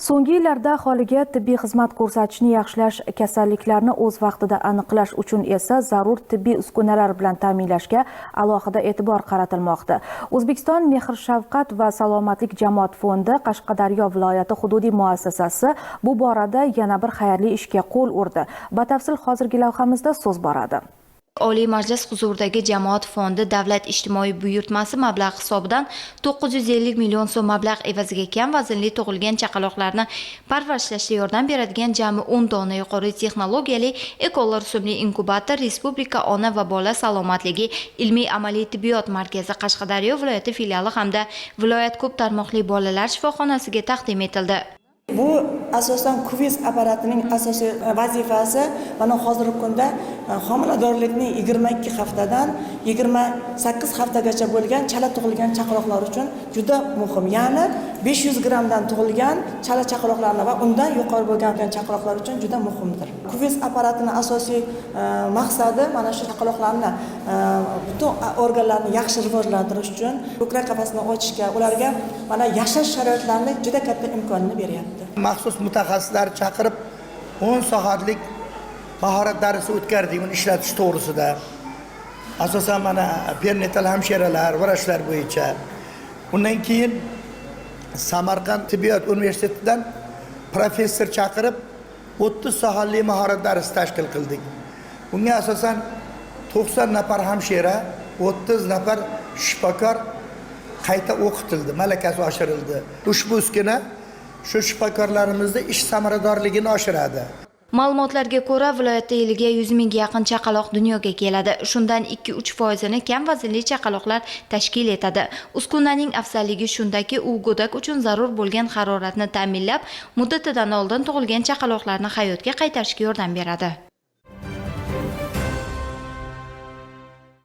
So'nggi yillarda aholiga tibbiy xizmat ko'rsatishni yaxshilash, kasalliklarni o'z vaqtida aniqlash uchun esa zarur tibbiy uskunalar bilan ta'minlashga alohida e'tibor qaratilmoqda. O'zbekiston Mehr-shafqat va salomatlik jamoat fondi Qashqadaryo viloyati hududiy muassasasi bu borada yana bir xayrli ishga qo'l urdi. Batafsil hozirgi lavhamizda so'z boradi. Oliy Majlis huzuridagi jamoat fondi davlat ijtimoiy buyurtmasi mablag' hisobidan 950 million so'm mablag' evaziga kam vaznli tug'ilgan chaqaloqlarni parvarishlashda yordam beradigan jami 10 dona yuqori texnologiyali Ekollar rusumli inkubator Respublika ona va bola salomatligi ilmiy amaliy tibbiyot markazi Qashqadaryo viloyati filiali hamda viloyat ko'p tarmoqli bolalar shifoxonasiga taqdim etildi. Bu asosan kuviz apparatining asosiy vazifasi mana hozirgi kunda homiladorlikning 22 haftadan 28 haftagacha bo'lgan chala tug'ilgan chaqaloqlar uchun juda muhim. Ya'ni 500 grammdan tug'ilgan chala chaqaloqlarni va undan yuqori bo'lgan chaqaloqlar uchun juda muhimdir. Kuviz apparatining asosiy maqsadi mana shu chaqaloqlarni butun organlarni yaxshi rivojlantirish uchun ko'krak qafasini ochishga, ularga mana yashash sharoitlarini juda katta imkonini beryapti. Maxsus mutaxassislar chaqirib 10 soatlik mahorat darsi o'tkazdik uni ishlatish to'g'risida. Asosan mana perinatal hamshiralar, vrachlar bo'yicha. Undan keyin Samarqand tibbiyot universitetidan professor chaqirib 30 soatli mahorat darsi tashkil qildik. Bunga asosan 90 nafar hamshira, 30 nafar shifokor qayta o'qitildi, malakasi oshirildi. Ushbu uskuna shu shifokorlarimizning ish samaradorligini oshiradi. Ma'lumotlarga ko'ra, viloyatda yiliga 100 mingga yaqin chaqaloq dunyoga keladi. Shundan 2-3% kam vaznli chaqaloqlar tashkil etadi. Uskunaning afzalligi shundaki, u go'dak uchun zarur bo'lgan haroratni ta'minlab, muddatidan oldin tug'ilgan chaqaloqlarni hayotga qaytarishga yordam beradi.